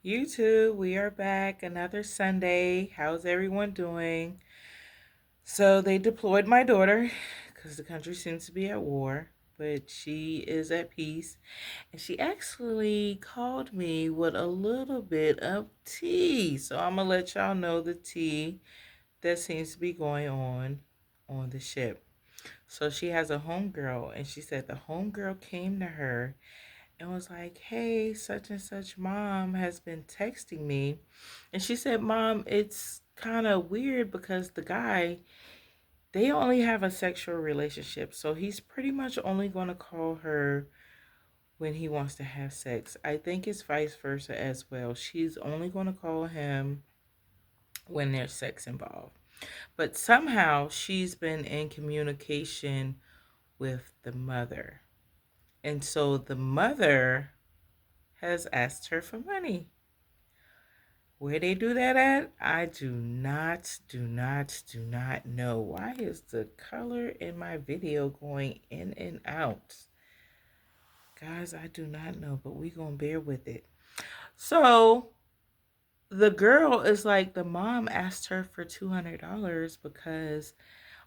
You too. We are back another Sunday. How's everyone doing? So they deployed my daughter because the country seems to be at war, but she is at peace. And she actually called me with a little bit of tea. So I'm going to let y'all know the tea that seems to be going on the ship. So she has a homegirl, and she said the homegirl came to her and was like, "Hey, such and such mom has been texting me." And she said, "Mom, it's kind of weird because the guy, they only have a sexual relationship. So he's pretty much only going to call her when he wants to have sex. I think it's vice versa as well. She's only going to call him when there's sex involved. But somehow she's been in communication with the mother. And so the mother has asked her for money. Where they do that at, I do not know. Why is the color in my video going in and out? Guys, I do not know, but we gonna bear with it. So the girl is like, the mom asked her for $200 because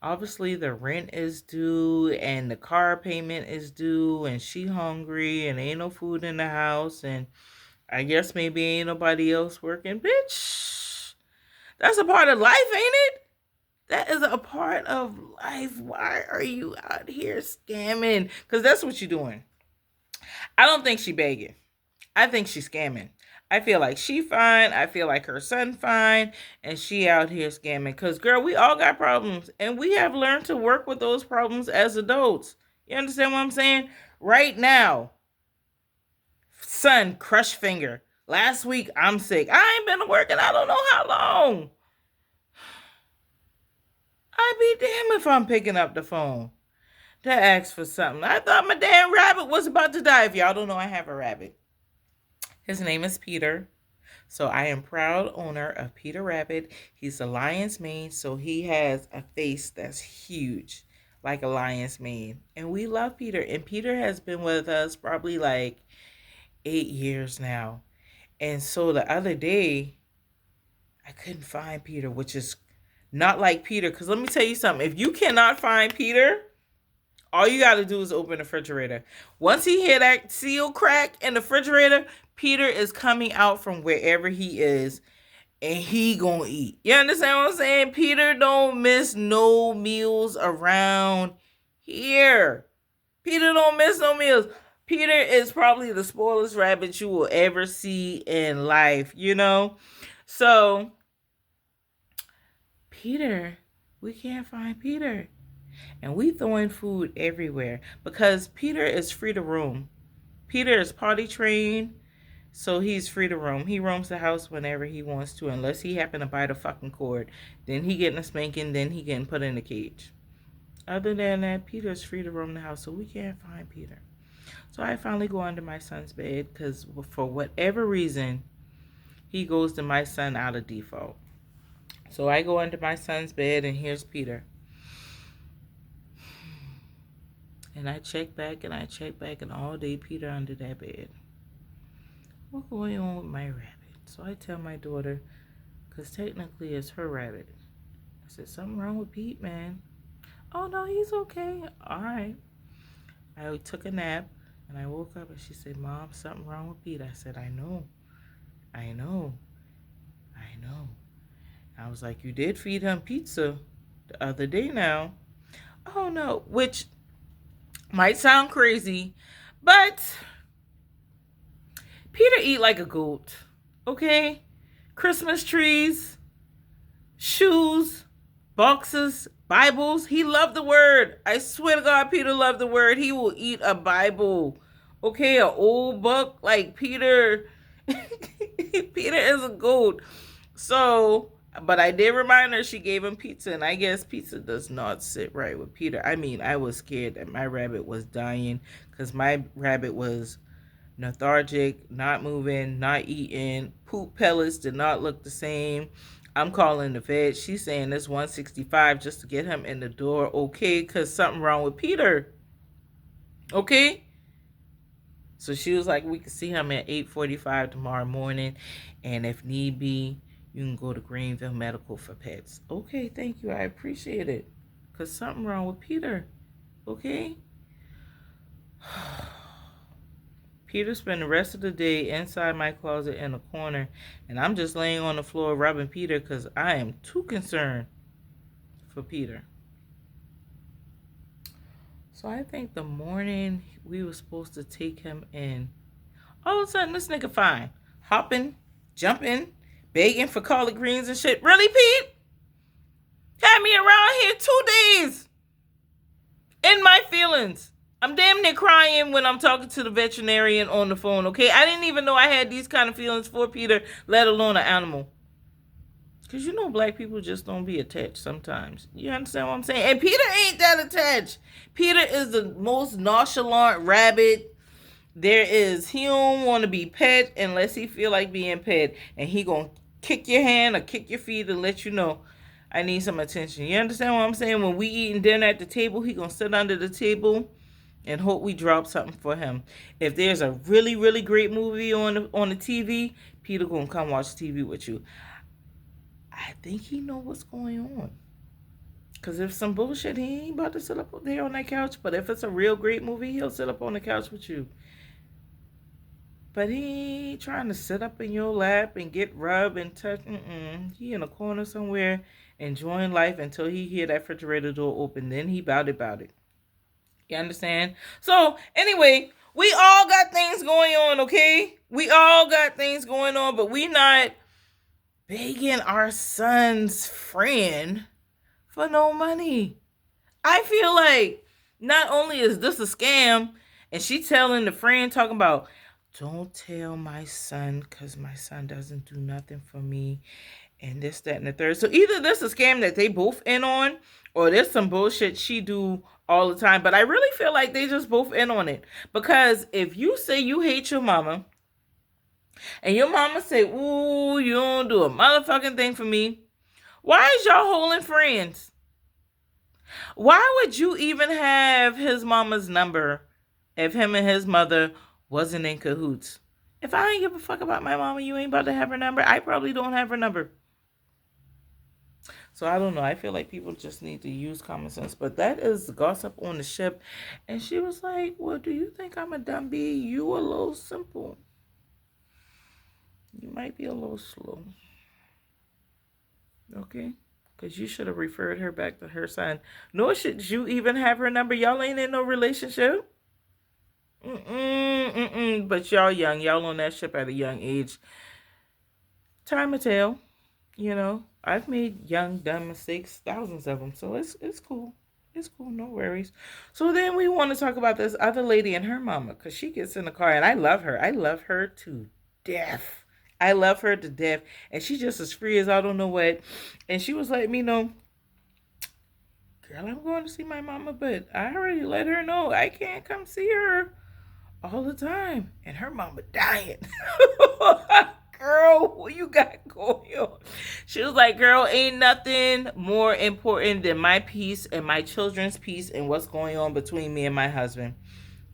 obviously the rent is due and the car payment is due and she hungry and ain't no food in the house and I guess maybe ain't nobody else working. Bitch, that's a part of life, ain't it? That is a part of life. Why are you out here scamming? Because that's what you're doing. I don't think she begging. I think she's scamming. I feel like she fine. I feel like her son fine. And she out here scamming. Because, girl, we all got problems. And we have learned to work with those problems as adults. You understand what I'm saying? Right now, son, crush finger. Last week, I'm sick. I ain't been to work in I don't know how long. I'd be damned if I'm picking up the phone to ask for something. I thought my damn rabbit was about to die. If y'all don't know, I have a rabbit. His name is Peter. So I am proud owner of Peter Rabbit. He's a lion's mane, so he has a face that's huge, like a lion's mane. And we love Peter. And Peter has been with us probably like 8 years now. And so the other day, I couldn't find Peter, which is not like Peter. Because let me tell you something. If you cannot find Peter, all you got to do is open the refrigerator. Once he hear that seal crack in the refrigerator, Peter is coming out from wherever he is and he gonna eat. You understand what I'm saying? Peter don't miss no meals around here. Peter don't miss no meals. Peter is probably the spoilest rabbit you will ever see in life, you know? So, Peter, we can't find Peter. And we throwing food everywhere because Peter is free to roam. Peter is potty trained, so he's free to roam. He roams the house whenever he wants to, unless he happen to bite a fucking cord. Then he getting a spanking, then he getting put in a cage. Other than that, Peter is free to roam the house, so we can't find Peter. So I finally go under my son's bed because for whatever reason, he goes to my son out of default. So I go under my son's bed and here's Peter. And I check back and I check back and all day Peter under that bed. What's going on with my rabbit? So I tell my daughter, because technically it's her rabbit. I said, something wrong with Pete, man. Oh no, he's okay. All right. I took a nap and I woke up and she said, Mom, something wrong with Pete. I said, I know. I know. I know. I was like, you did feed him pizza the other day now. Oh no, which might sound crazy, but Peter eat like a goat. Okay? Christmas trees, shoes, boxes, Bibles. He loved the word. I swear to God, Peter loved the word. He will eat a Bible. Okay, an old book like Peter. Peter is a goat. So, but I did remind her she gave him pizza, and I guess pizza does not sit right with Peter. I mean, I was scared that my rabbit was dying because my rabbit was lethargic, not moving, not eating. Poop pellets did not look the same. I'm calling the vet. She's saying this 165 just to get him in the door. Okay, because something wrong with Peter. Okay? So she was like, we can see him at 8:45 tomorrow morning. And if need be, you can go to Greenville Medical for pets. Okay, thank you. I appreciate it. Because something wrong with Peter. Okay? Peter spent the rest of the day inside my closet in a corner, and I'm just laying on the floor rubbing Peter because I am too concerned for Peter. So I think the morning we were supposed to take him in, all of a sudden this nigga fine. Hopping, jumping, begging for collard greens and shit. Really, Pete? Had me around here 2 days. In my feelings. I'm damn near crying when I'm talking to the veterinarian on the phone, okay? I didn't even know I had these kind of feelings for Peter, let alone an animal. Because you know black people just don't be attached sometimes. You understand what I'm saying? And Peter ain't that attached. Peter is the most nonchalant rabbit there is. He don't want to be pet unless he feel like being pet. And he gonna kick your hand or kick your feet and let you know, I need some attention. You understand what I'm saying? When we eating dinner at the table, he gonna sit under the table and hope we drop something for him. If there's a really, really great movie on the TV, Peter gonna come watch TV with you. I think he know what's going on. Because if some bullshit, he ain't about to sit up there on that couch. But if it's a real great movie, he'll sit up on the couch with you. But he ain't trying to sit up in your lap and get rubbed and touched. He in a corner somewhere enjoying life until he hear that refrigerator door open. Then he bout it. You understand? So, anyway, we all got things going on, okay? We all got things going on, but we not begging our son's friend for no money. I feel like not only is this a scam, and she telling the friend, talking about, don't tell my son because my son doesn't do nothing for me, and this, that, and the third. So either this is a scam that they both in on, or there's some bullshit she do all the time. But I really feel like they just both in on it. Because if you say you hate your mama, and your mama say, ooh, you don't do a motherfucking thing for me, why is y'all holding friends? Why would you even have his mama's number if him and his mother wasn't in cahoots? If I ain't give a fuck about my mama, you ain't about to have her number. I probably don't have her number. So I don't know. I feel like people just need to use common sense. But that is gossip on the ship. And she was like, well, do you think I'm a dumb bee? You a little simple. You might be a little slow. Okay? Because you should have referred her back to her son. Nor should you even have her number. Y'all ain't in no relationship. But y'all young. Y'all on that ship at a young age. Time will tell. You know, I've made young, dumb mistakes, thousands of them. So it's cool. It's cool. No worries. So then we want to talk about this other lady and her mama. Because she gets in the car. And I love her. I love her to death. I love her to death. And she just as free as I don't know what. And she was letting me know, girl, I'm going to see my mama. But I already let her know I can't come see her all the time. And her mama dying. Girl, what you got going on? She was like, girl, ain't nothing more important than my peace and my children's peace and what's going on between me and my husband.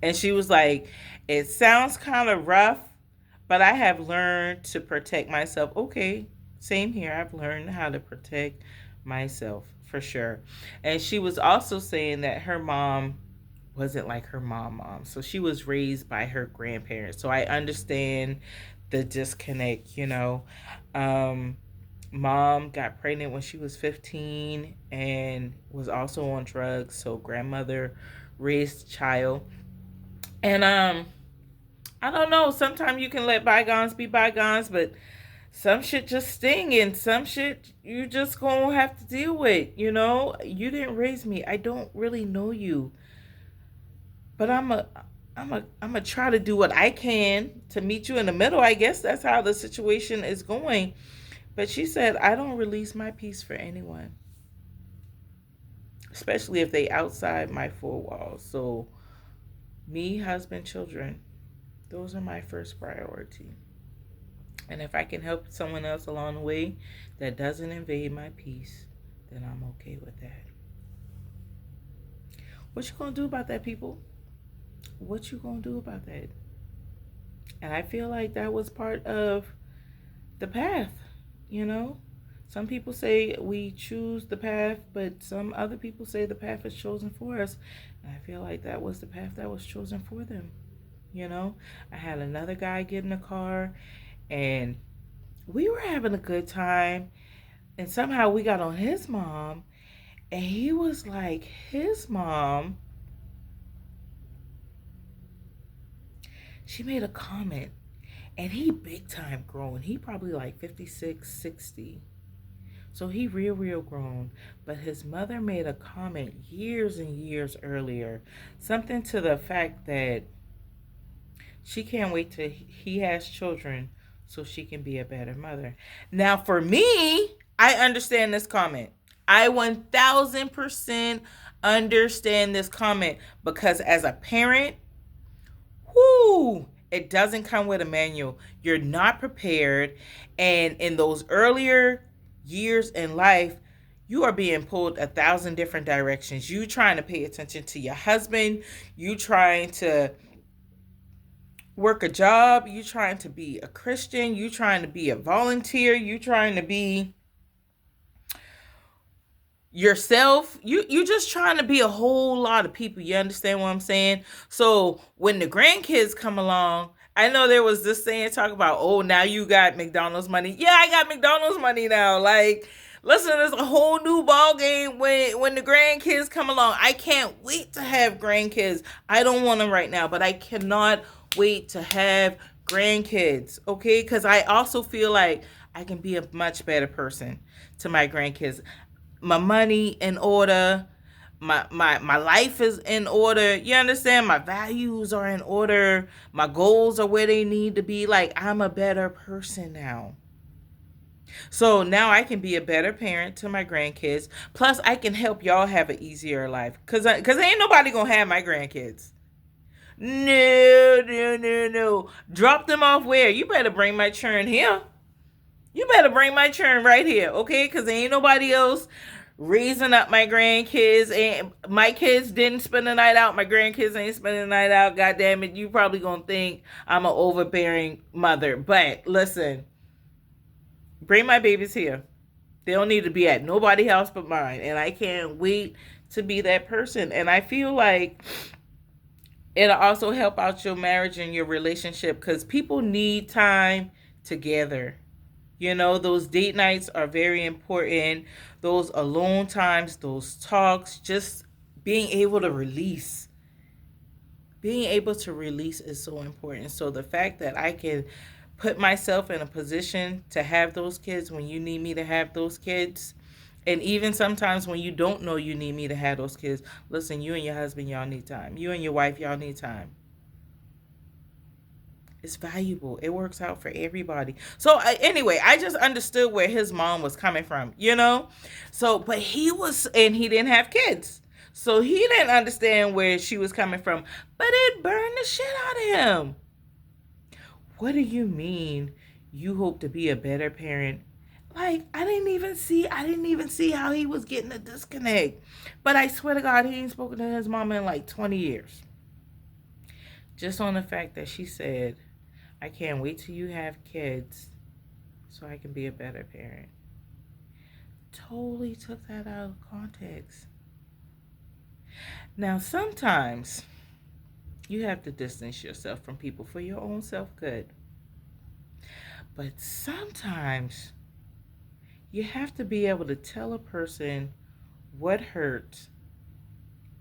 And she was like, it sounds kind of rough, but I have learned to protect myself. Okay, same here. I've learned how to protect myself for sure. And she was also saying that her mom wasn't like her mom. So she was raised by her grandparents. So I understand the disconnect, you know. Mom got pregnant when she was 15 and was also on drugs. So grandmother raised the child. And I don't know, sometimes you can let bygones be bygones, but some shit just sting and some shit you just gonna have to deal with, you know. You didn't raise me. I don't really know you. But I'm a try to do what I can to meet you in the middle. I guess that's how the situation is going. But she said, I don't release my peace for anyone, especially if they outside my four walls. So me, husband, children, those are my first priority. And if I can help someone else along the way that doesn't invade my peace, then I'm okay with that. What you gonna do about that, people? What you gonna do about that? And I feel like that was part of the path, you know? Some people say we choose the path, but some other people say the path is chosen for us. And I feel like that was the path that was chosen for them, you know? I had another guy get in the car and we were having a good time. And somehow we got on his mom, and he was like, his mom, she made a comment, and he big time grown. He probably like 56, 60. So he real grown. But his mother made a comment years and years earlier, something to the fact that she can't wait till he has children so she can be a better mother. Now, for me, I understand this comment. I 1000% understand this comment because as a parent, whoo, it doesn't come with a manual. You're not prepared. And in those earlier years in life, you are being pulled 1,000 different directions. You trying to pay attention to your husband, you trying to work a job, you trying to be a Christian, you trying to be a volunteer, you trying to be yourself, you just trying to be a whole lot of people. You understand what I'm saying? So when the grandkids come along, I know there was this saying talk about, oh, now you got McDonald's money. Yeah, I got McDonald's money now. Like, listen, there's a whole new ball game when the grandkids come along. I can't wait to have grandkids. I don't want them right now, but I cannot wait to have grandkids. Okay, because I also feel like I can be a much better person to my grandkids. My money in order, my life is in order. You understand? My values are in order. My goals are where they need to be. Like, I'm a better person now. So now I can be a better parent to my grandkids. Plus, I can help y'all have an easier life. Cause ain't nobody gonna have my grandkids. No. Drop them off where? You better bring my churn here. You better bring my churn right here, okay? Because ain't nobody else raising up my grandkids. And my kids didn't spend the night out. My grandkids ain't spending the night out. God damn it. You probably going to think I'm an overbearing mother. But listen, bring my babies here. They don't need to be at nobody else but mine. And I can't wait to be that person. And I feel like it'll also help out your marriage and your relationship because people need time together. You know, those date nights are very important. Those alone times, those talks, just being able to release. Being able to release is so important. So the fact that I can put myself in a position to have those kids when you need me to have those kids, and even sometimes when you don't know you need me to have those kids, listen, you and your husband, y'all need time. You and your wife, y'all need time. It's valuable. It works out for everybody. So anyway, I just understood where his mom was coming from, you know? So, but and he didn't have kids. So he didn't understand where she was coming from. But it burned the shit out of him. What do you mean you hope to be a better parent? Like, I didn't even see how he was getting a disconnect. But I swear to God, he ain't spoken to his mama in like 20 years. Just on the fact that she said, I can't wait till you have kids so I can be a better parent. Totally took that out of context. Now, sometimes you have to distance yourself from people for your own self good. But sometimes you have to be able to tell a person what hurt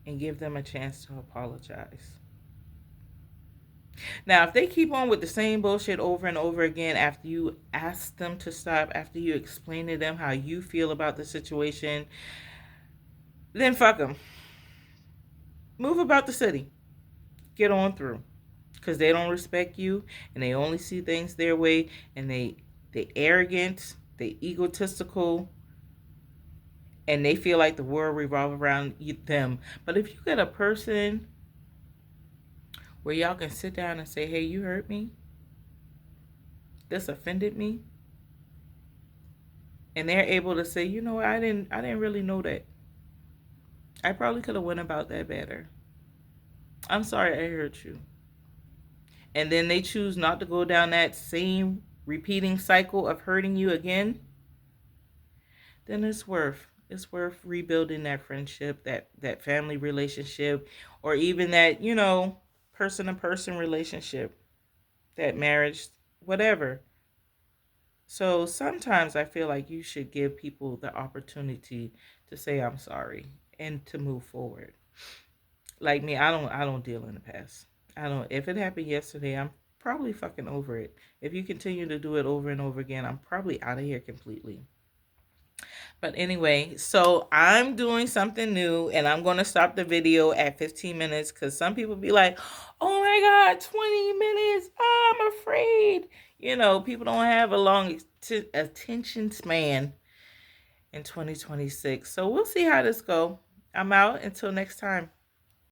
and give them a chance to apologize. Now, if they keep on with the same bullshit over and over again after you ask them to stop, after you explain to them how you feel about the situation, then fuck them. Move about the city. Get on through. Because they don't respect you and they only see things their way and they arrogant, they egotistical, and they feel like the world revolves around them. But if you get a person where y'all can sit down and say, hey, you hurt me, this offended me, and they're able to say, you know, I didn't really know that. I probably could have went about that better. I'm sorry I hurt you. and then they choose not to go down that same repeating cycle of hurting you again, then it's worth rebuilding that friendship, that family relationship, or even that, person to person relationship, that marriage, whatever. So sometimes I feel like you should give people the opportunity to say I'm sorry and to move forward. Like me, I don't deal in the past. I don't. If it happened yesterday, I'm probably fucking over it. If you continue to do it over and over again, I'm probably out of here completely. But anyway, so I'm doing something new and I'm going to stop the video at 15 minutes because some people be like, oh my God, 20 minutes. I'm afraid. People don't have a long attention span in 2026. So we'll see how this go. I'm out until next time.